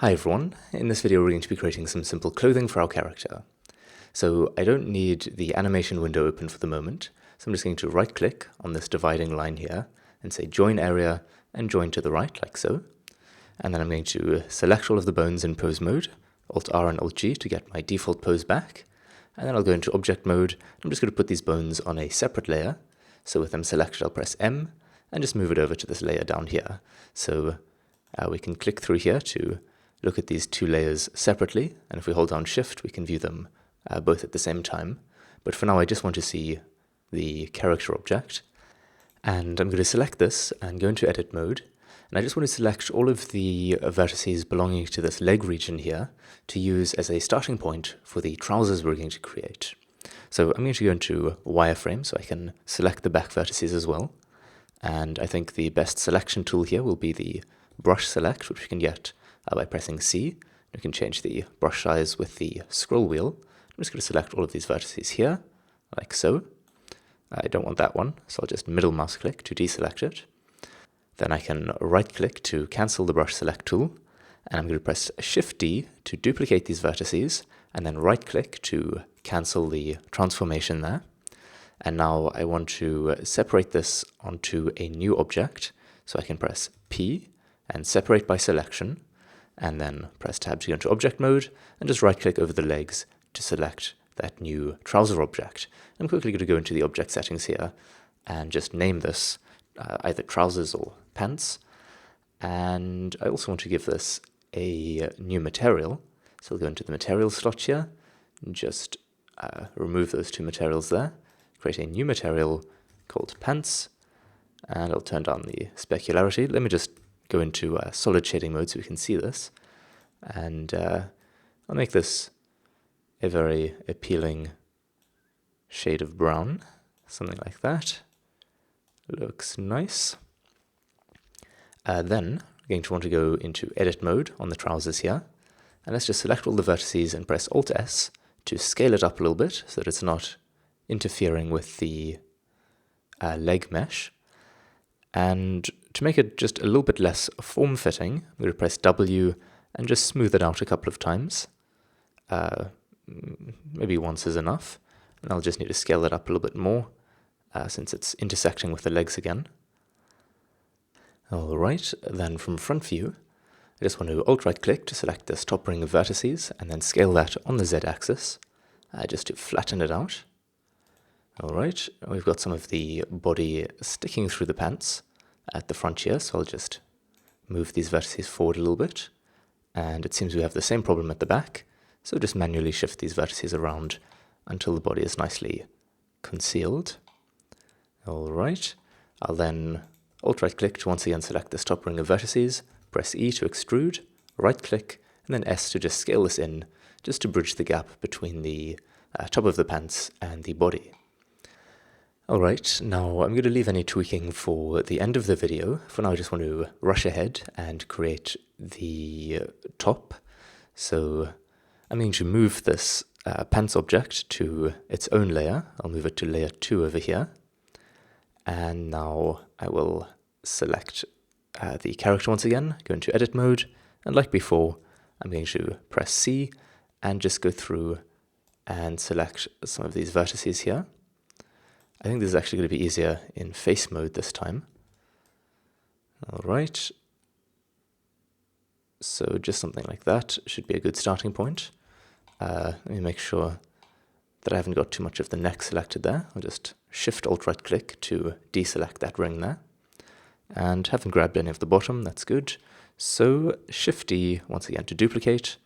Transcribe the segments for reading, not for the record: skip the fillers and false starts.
Hi everyone, in this video we're going to be creating some simple clothing for our character. So I don't need the animation window open for the moment, so I'm just going to right click on this dividing line here and say join area and join to the right like so. And then I'm going to select all of the bones in pose mode, Alt R and Alt G to get my default pose back. And then I'll go into object mode. I'm just going to put these bones on a separate layer. So with them selected I'll press M and just move it over to this layer down here. So we can click through here to look at these two layers separately, and if we hold down Shift we can view them both at the same time. But for now I just want to see the character object, and I'm going to select this and go into edit mode, and I just want to select all of the vertices belonging to this leg region here to use as a starting point for the trousers we're going to create. So I'm going to go into wireframe so I can select the back vertices as well, and I think the best selection tool here will be the brush select, which we can get by pressing C. We can change the brush size with the scroll wheel. I'm just going to select all of these vertices here, like so. I don't want that one, so I'll just middle mouse click to deselect it. Then I can right click to cancel the brush select tool, and I'm going to press Shift D to duplicate these vertices, and then right click to cancel the transformation there. And now I want to separate this onto a new object, so I can press P and separate by selection, and then press tab to go into object mode, and just right click over the legs to select that new trouser object. I'm quickly going to go into the object settings here and just name this either trousers or pants. And I also want to give this a new material, so I'll go into the material slot here and just remove those two materials there, create a new material called pants, and I'll turn down the specularity. Let me just go into solid shading mode so we can see this, and I'll make this a very appealing shade of brown, something like that. Looks nice. Then we're going to want to go into edit mode on the trousers here, and let's just select all the vertices and press Alt S to scale it up a little bit so that it's not interfering with the leg mesh. And to make it just a little bit less form-fitting, I'm going to press W and just smooth it out a couple of times. Maybe once is enough, and I'll just need to scale it up a little bit more since it's intersecting with the legs again. Alright, then from front view, I just want to alt-right click to select this top ring of vertices and then scale that on the Z-axis just to flatten it out. Alright, we've got some of the body sticking through the pants at the front here, so I'll just move these vertices forward a little bit. And it seems we have the same problem at the back, so just manually shift these vertices around until the body is nicely concealed. Alright, I'll then alt-right click to once again select this top ring of vertices, press E to extrude, right click, and then S to just scale this in, just to bridge the gap between the top of the pants and the body. Alright, now I'm going to leave any tweaking for the end of the video. For now I just want to rush ahead and create the top. So I'm going to move this pants object to its own layer. I'll move it to layer 2 over here. And now I will select the character once again, go into edit mode, and like before, I'm going to press C and just go through and select some of these vertices here. I think this is actually going to be easier in face mode this time. Alright, so just something like that should be a good starting point. Let me make sure that I haven't got too much of the neck selected there. I'll just Shift Alt right click to deselect that ring there. And haven't grabbed any of the bottom, that's good. So Shift D once again to duplicate,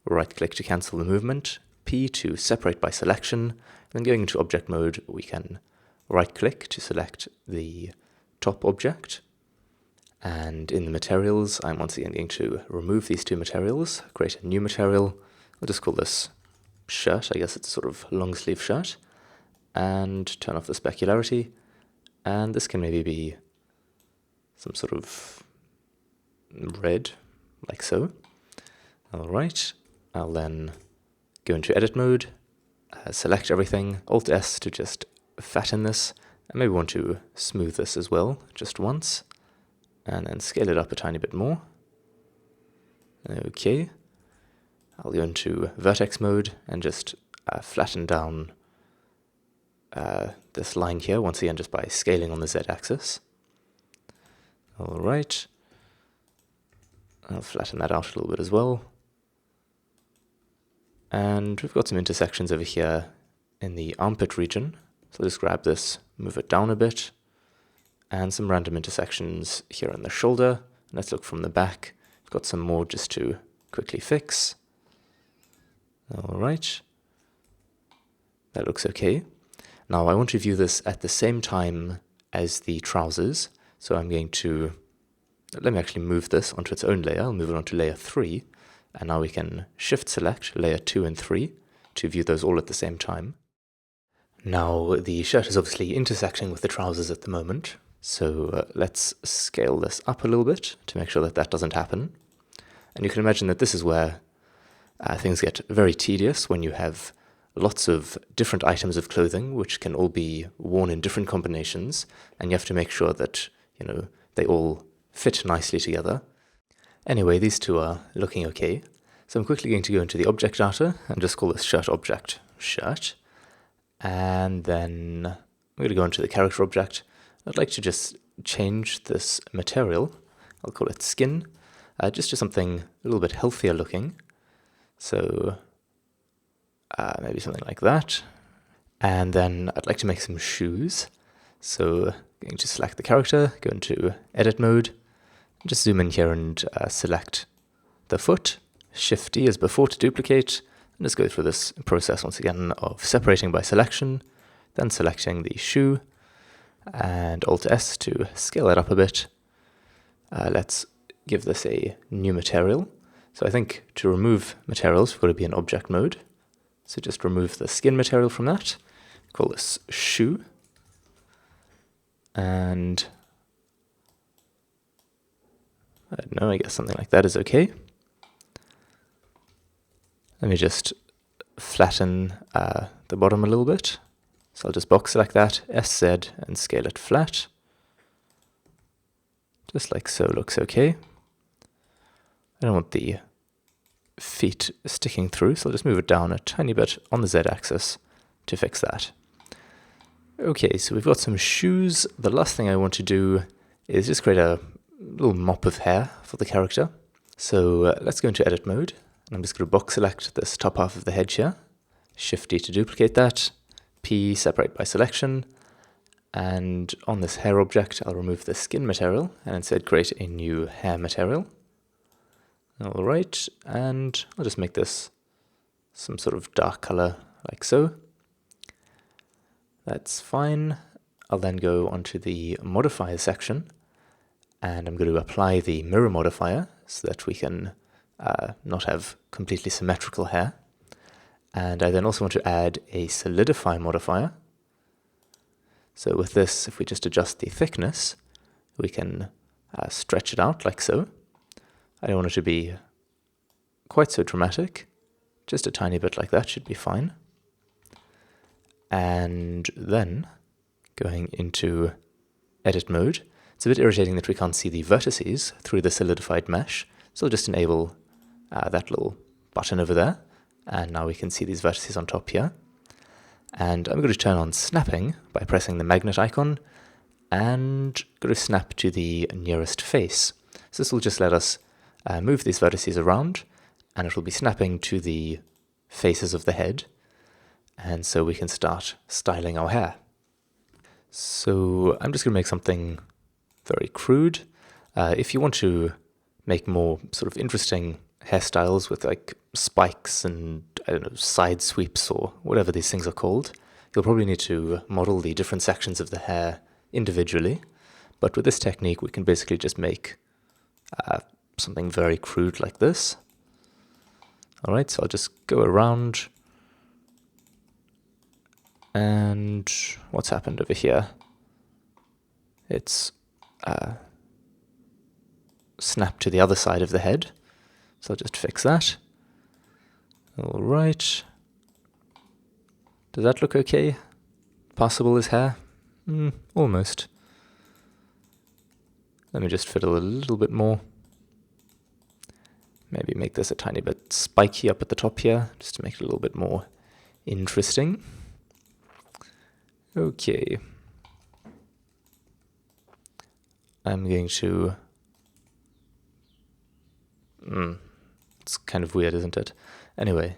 right click to cancel the movement, P to separate by selection, then going into object mode we can right click to select the top object, and in the materials I'm once again going to remove these two materials, create a new material. I'll just call this shirt, I guess it's a sort of long sleeve shirt, and turn off the specularity, and this can maybe be some sort of red, like so. Alright, I'll then go into edit mode, select everything, Alt S to just fatten this, and maybe want to smooth this as well, just once, and then scale it up a tiny bit more. Okay, I'll go into vertex mode and just flatten down this line here, once again just by scaling on the z-axis. Alright, I'll flatten that out a little bit as well. And we've got some intersections over here in the armpit region. So I'll just grab this, move it down a bit, and some random intersections here on the shoulder. Let's look from the back. We've got some more just to quickly fix. Alright, that looks okay. Now I want to view this at the same time as the trousers, so I'm going to, let me actually move this onto its own layer. I'll move it onto layer 3, and now we can shift select layer 2 and 3 to view those all at the same time. Now the shirt is obviously intersecting with the trousers at the moment, so let's scale this up a little bit to make sure that that doesn't happen. And you can imagine that this is where things get very tedious when you have lots of different items of clothing which can all be worn in different combinations, and you have to make sure that, they all fit nicely together. Anyway, these two are looking okay. So I'm quickly going to go into the object data and just call this shirt object shirt. And then I'm going to go into the character object. I'd like to just change this material. I'll call it skin, just to something a little bit healthier looking. So maybe something like that. And then I'd like to make some shoes. So I'm going to select the character, go into edit mode, just zoom in here and select the foot. Shift D as before to duplicate, and just go through this process once again of separating by selection, then selecting the shoe, and Alt S to scale it up a bit. Let's give this a new material. So I think to remove materials, we've got to be in object mode. So just remove the skin material from that, call this shoe, and I don't know, I guess something like that is okay. Let me just flatten the bottom a little bit. So I'll just box select that, SZ, and scale it flat. Just like so, looks okay. I don't want the feet sticking through, so I'll just move it down a tiny bit on the Z-axis to fix that. Okay, so we've got some shoes. The last thing I want to do is just create a little mop of hair for the character. So let's go into edit mode, and I'm just going to box select this top half of the head here, Shift D to duplicate that, P separate by selection, and on this hair object I'll remove the skin material and instead create a new hair material. Alright, and I'll just make this some sort of dark color like so. That's fine. I'll then go onto the modifier section, and I'm going to apply the mirror modifier so that we can not have completely symmetrical hair. And I then also want to add a solidify modifier. So with this, if we just adjust the thickness, we can stretch it out like so. I don't want it to be quite so dramatic. Just a tiny bit like that should be fine. And then going into edit mode, it's a bit irritating that we can't see the vertices through the solidified mesh, so I'll just enable that little button over there, and now we can see these vertices on top here. And I'm going to turn on snapping by pressing the magnet icon, and go to snap to the nearest face. So this will just let us move these vertices around, and it will be snapping to the faces of the head. And so we can start styling our hair. So I'm just going to make something very crude. If you want to make more sort of interesting hairstyles with like spikes and, I don't know, side sweeps or whatever these things are called, you'll probably need to model the different sections of the hair individually. But with this technique, we can basically just make something very crude like this. All right, so I'll just go around. And what's happened over here? It's snapped to the other side of the head. So I'll just fix that. All right. Does that look okay? Passable as hair? Almost. Let me just fiddle a little bit more. Maybe make this a tiny bit spiky up at the top here, just to make it a little bit more interesting. Okay. I'm going to... it's kind of weird, isn't it? Anyway,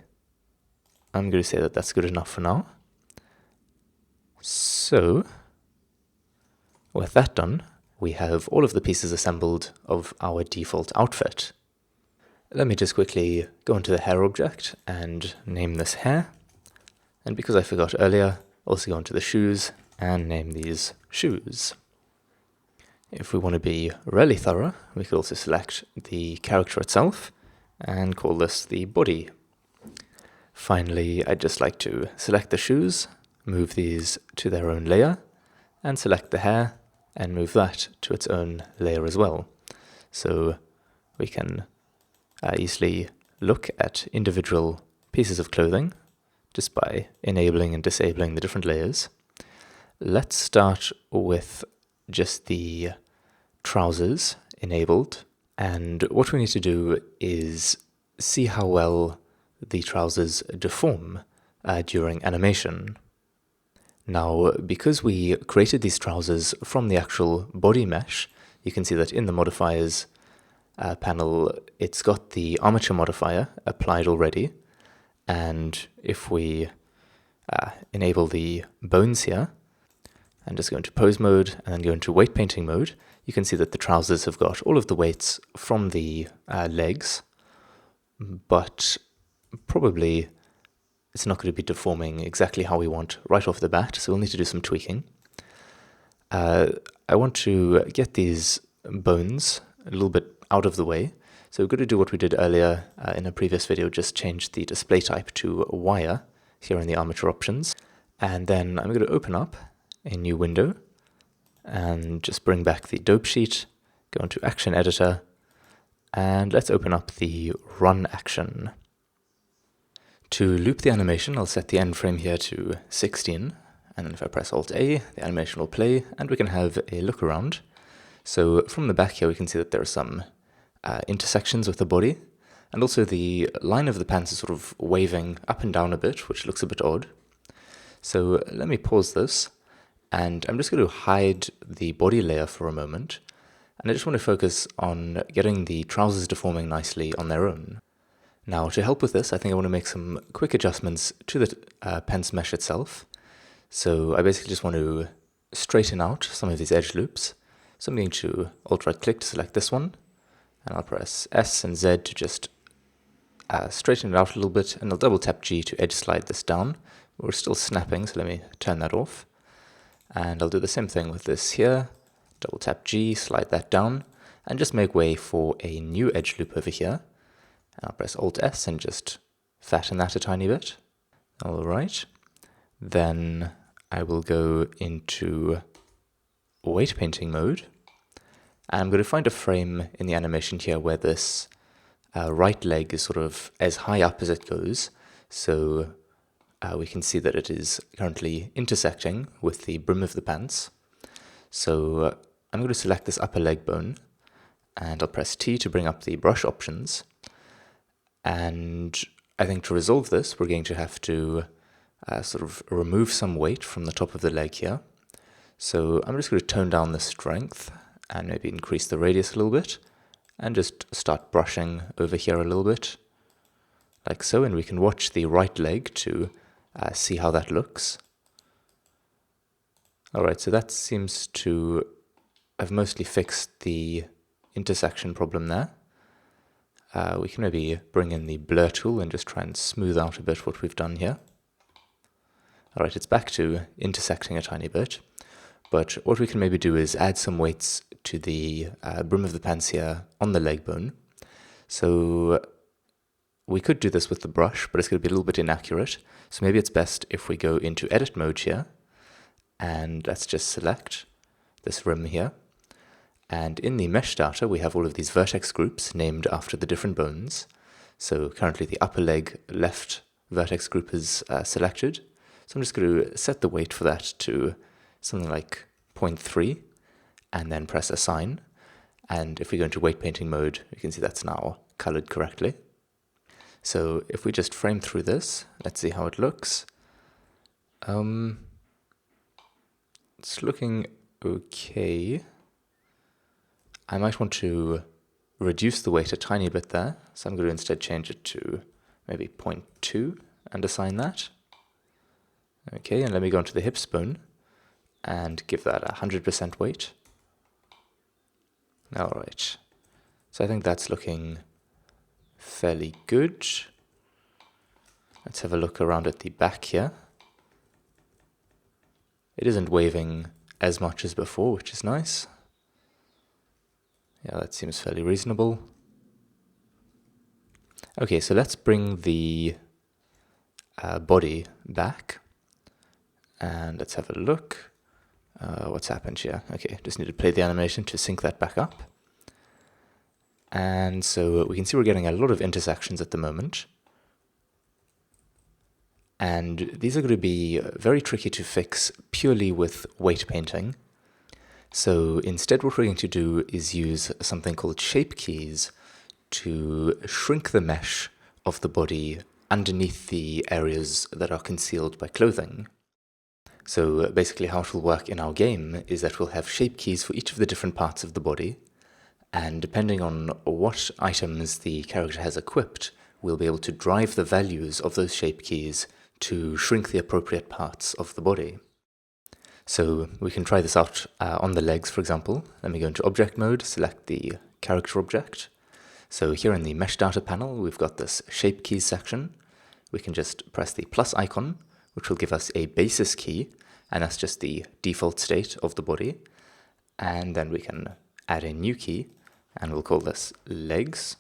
I'm going to say that that's good enough for now. So, with that done, we have all of the pieces assembled of our default outfit. Let me just quickly go into the hair object and name this hair. And because I forgot earlier, also go into the shoes and name these shoes. If we want to be really thorough, we could also select the character itself and call this the body. Finally, I'd just like to select the shoes, move these to their own layer, and select the hair and move that to its own layer as well. So we can easily look at individual pieces of clothing just by enabling and disabling the different layers. Let's start with just the trousers enabled, and what we need to do is see how well the trousers deform during animation. Now, because we created these trousers from the actual body mesh, you can see that in the modifiers panel, it's got the armature modifier applied already. And if we enable the bones here, and just go into pose mode and then go into weight painting mode, you can see that the trousers have got all of the weights from the legs, but probably it's not going to be deforming exactly how we want right off the bat, so we'll need to do some tweaking. I want to get these bones a little bit out of the way, so we're going to do what we did earlier in a previous video, just change the display type to wire here in the armature options. And then I'm going to open up a new window and just bring back the dope sheet, go into action editor, and let's open up the run action. To loop the animation, I'll set the end frame here to 16, and then if I press Alt-A, the animation will play, and we can have a look around. So from the back here, we can see that there are some intersections with the body, and also the line of the pants is sort of waving up and down a bit, which looks a bit odd. So let me pause this, and I'm just going to hide the body layer for a moment, and I just want to focus on getting the trousers deforming nicely on their own. Now, to help with this, I think I want to make some quick adjustments to the pants mesh itself. So I basically just want to straighten out some of these edge loops. So I'm going to Alt-right click to select this one, and I'll press S and Z to just straighten it out a little bit, and I'll double tap G to edge slide this down. We're still snapping, so let me turn that off. And I'll do the same thing with this here. Double tap G, slide that down, and just make way for a new edge loop over here. And I'll press Alt-S and just fatten that a tiny bit. All right. Then I will go into weight painting mode. And I'm going to find a frame in the animation here where this right leg is sort of as high up as it goes. So we can see that it is currently intersecting with the brim of the pants. So I'm going to select this upper leg bone, and I'll press T to bring up the brush options. And I think to resolve this, we're going to have to sort of remove some weight from the top of the leg here. So I'm just going to tone down the strength and maybe increase the radius a little bit, and just start brushing over here a little bit, like so, and we can watch the right leg to see how that looks. Alright, so that seems to have mostly fixed the intersection problem there. We can maybe bring in the blur tool and just try and smooth out a bit what we've done here. Alright, it's back to intersecting a tiny bit, but what we can maybe do is add some weights to the brim of the pants here on the leg bone. So we could do this with the brush, but it's going to be a little bit inaccurate. So maybe it's best if we go into edit mode here, and let's just select this rim here. And in the mesh data, we have all of these vertex groups named after the different bones. So currently the upper leg left vertex group is selected. So I'm just going to set the weight for that to something like 0.3 and then press assign. And if we go into weight painting mode, you can see that's now colored correctly. So if we just frame through this, let's see how it looks. It's looking okay. I might want to reduce the weight a tiny bit there, so I'm going to instead change it to maybe 0.2 and assign that. Okay, and let me go onto the hips bone and give that 100% weight. Alright, so I think that's looking fairly good. Let's have a look around at the back here. It isn't waving as much as before, which is nice. Yeah, that seems fairly reasonable. Okay, so let's bring the body back. And let's have a look. What's happened here? Okay, just need to play the animation to sync that back up. And so we can see we're getting a lot of intersections at the moment. And these are going to be very tricky to fix purely with weight painting. So instead what we're going to do is use something called shape keys to shrink the mesh of the body underneath the areas that are concealed by clothing. So basically how it will work in our game is that we'll have shape keys for each of the different parts of the body, and depending on what items the character has equipped, we'll be able to drive the values of those shape keys to shrink the appropriate parts of the body. So we can try this out on the legs, for example. Let me go into object mode, select the character object. So here in the mesh data panel, we've got this shape keys section. We can just press the plus icon, which will give us a basis key, and that's just the default state of the body. And then we can add a new key, and we'll call this legs.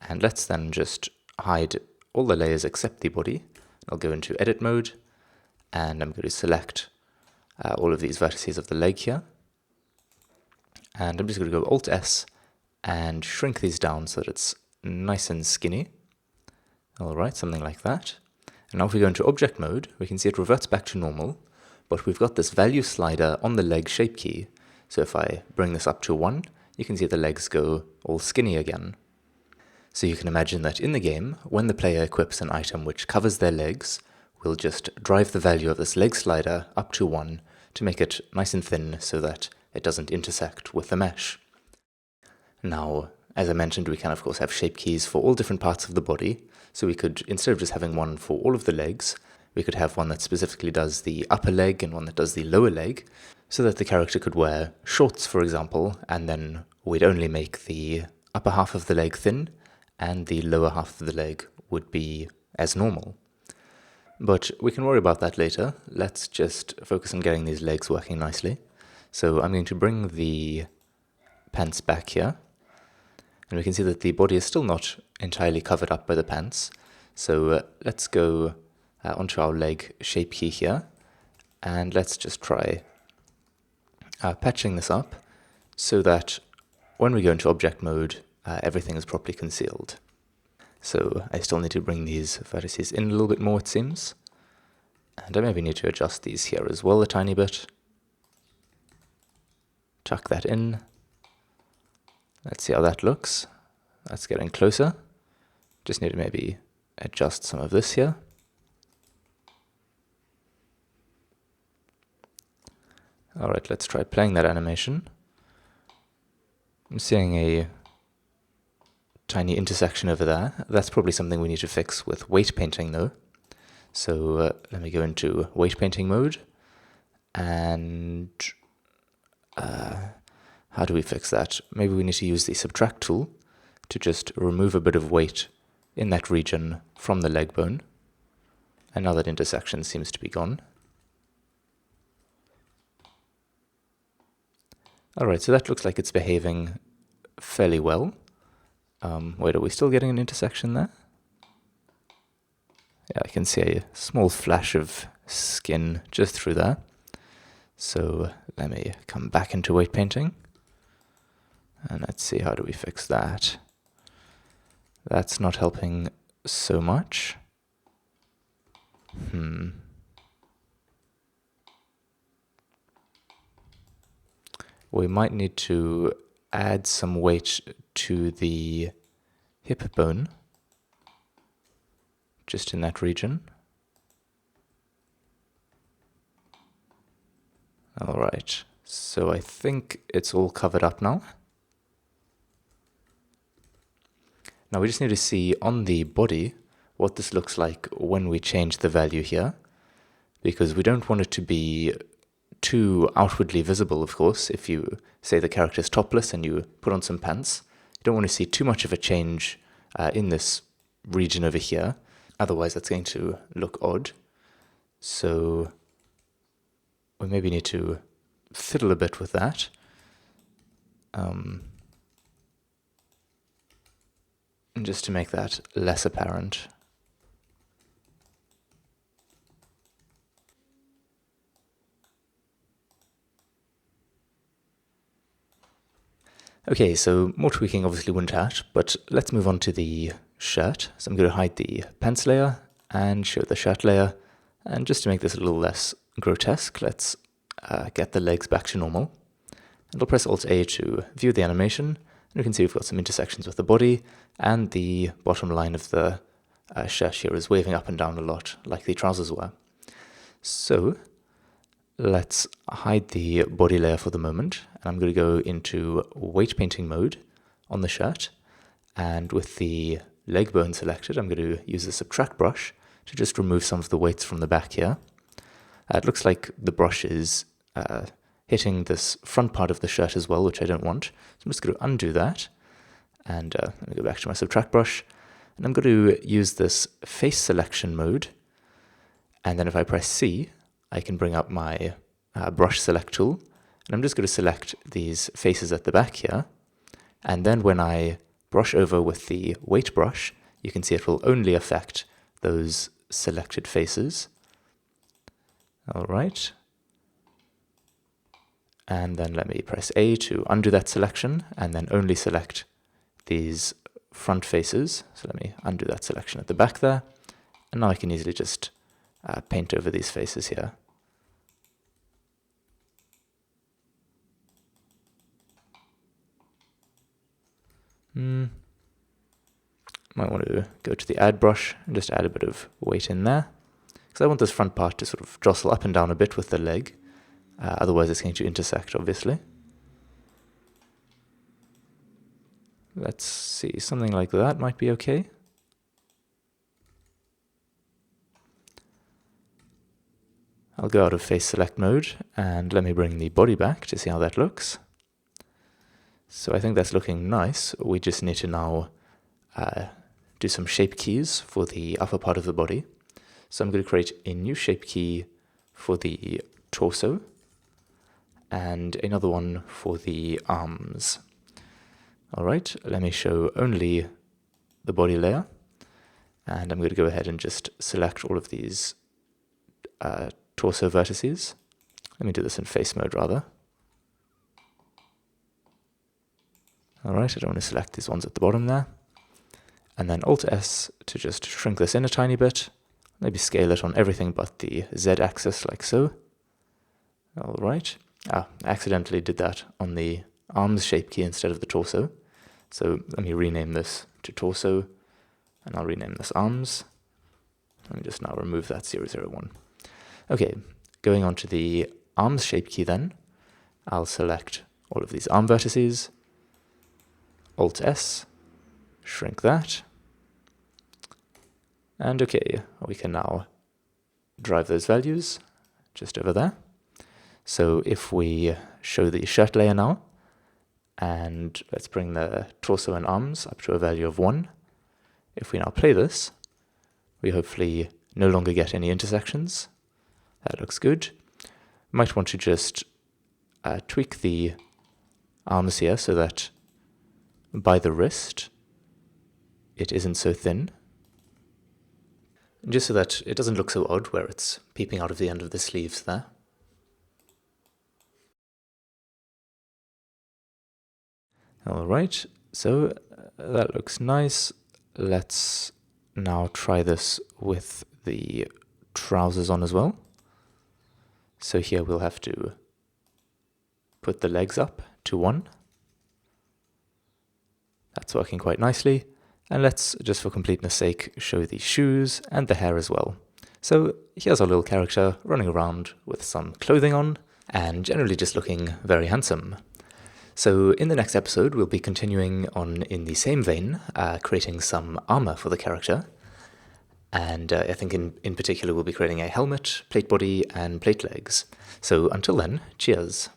And let's then just hide all the layers except the body. I'll go into edit mode, and I'm going to select all of these vertices of the leg here. And I'm just going to go Alt-S and shrink these down so that it's nice and skinny. Alright, something like that. And now if we go into object mode, we can see it reverts back to normal, but we've got this value slider on the leg shape key. So if I bring this up to 1, you can see the legs go all skinny again. So you can imagine that in the game, when the player equips an item which covers their legs, we'll just drive the value of this leg slider up to 1 to make it nice and thin so that it doesn't intersect with the mesh. Now, as I mentioned, we can of course have shape keys for all different parts of the body, so we could, instead of just having one for all of the legs, we could have one that specifically does the upper leg and one that does the lower leg, so that the character could wear shorts, for example, and then we'd only make the upper half of the leg thin, and the lower half of the leg would be as normal. But we can worry about that later. Let's just focus on getting these legs working nicely. So I'm going to bring the pants back here, and we can see that the body is still not entirely covered up by the pants. So let's go onto our leg shape key here, and let's just try patching this up so that when we go into object mode, everything is properly concealed. So I still need to bring these vertices in a little bit more, it seems. And I maybe need to adjust these here as well a tiny bit. Tuck that in. Let's see how that looks. That's getting closer. Just need to maybe adjust some of this here. Alright, let's try playing that animation. I'm seeing a tiny intersection over there. That's probably something we need to fix with weight painting though. So let me go into weight painting mode, and how do we fix that? Maybe we need to use the subtract tool to just remove a bit of weight in that region from the leg bone. And now that intersection seems to be gone. Alright, so that looks like it's behaving fairly well. Wait, are we still getting an intersection there? Yeah, I can see a small flash of skin just through there. So let me come back into weight painting. And let's see, how do we fix that? That's not helping so much. We might need to add some weight to the hip bone, just in that region. Alright, so I think it's all covered up now. Now we just need to see on the body what this looks like when we change the value here, because we don't want it to be too outwardly visible, of course. If you say the character is topless and you put on some pants, you don't want to see too much of a change in this region over here, otherwise that's going to look odd. So we maybe need to fiddle a bit with that. Just to make that less apparent. Okay, so more tweaking obviously wouldn't hurt, but let's move on to the shirt. So I'm going to hide the pants layer and show the shirt layer. And just to make this a little less grotesque, let's get the legs back to normal. And I'll press Alt-A to view the animation. And you can see we've got some intersections with the body, and the bottom line of the shirt here is waving up and down a lot, like the trousers were. So let's hide the body layer for the moment, and I'm going to go into weight painting mode on the shirt, and with the leg bone selected, I'm going to use the subtract brush to just remove some of the weights from the back here. It looks like the brush is hitting this front part of the shirt as well, which I don't want. So I'm just going to undo that, and let me go back to my subtract brush, and I'm going to use this face selection mode, and then if I press C, I can bring up my brush select tool, and I'm just going to select these faces at the back here, and then when I brush over with the weight brush, you can see it will only affect those selected faces. Alright. And then let me press A to undo that selection, and then only select these front faces. So let me undo that selection at the back there, and now I can easily just paint over these faces here. Might want to go to the add brush and just add a bit of weight in there, because I want this front part to sort of jostle up and down a bit with the leg. Otherwise it's going to intersect, obviously. Let's see, something like that might be okay. I'll go out of face select mode, and let me bring the body back to see how that looks. So I think that's looking nice. We just need to now do some shape keys for the upper part of the body. So I'm going to create a new shape key for the torso, and another one for the arms. Alright, let me show only the body layer, and I'm going to go ahead and just select all of these torso vertices. Let me do this in face mode rather. Alright, I don't want to select these ones at the bottom there. And then Alt-S to just shrink this in a tiny bit. Maybe scale it on everything but the Z-axis, like so. Alright. I accidentally did that on the arms shape key instead of the torso. So let me rename this to torso, and I'll rename this arms. Let me just now remove that 001. Okay, going on to the arms shape key then, I'll select all of these arm vertices, Alt-S, shrink that, and okay, we can now drive those values just over there. So if we show the shirt layer now, and let's bring the torso and arms up to a value of 1. If we now play this, we hopefully no longer get any intersections. That looks good. Might want to just tweak the arms here so that by the wrist it isn't so thin. Just so that it doesn't look so odd where it's peeping out of the end of the sleeves there. Alright, so that looks nice. Let's now try this with the trousers on as well. So here we'll have to put the legs up to 1. That's working quite nicely. And let's, just for completeness sake, show the shoes and the hair as well. So here's our little character running around with some clothing on, and generally just looking very handsome. So in the next episode, we'll be continuing on in the same vein, creating some armor for the character. And I think in particular we'll be creating a helmet, plate body, and plate legs. So until then, cheers.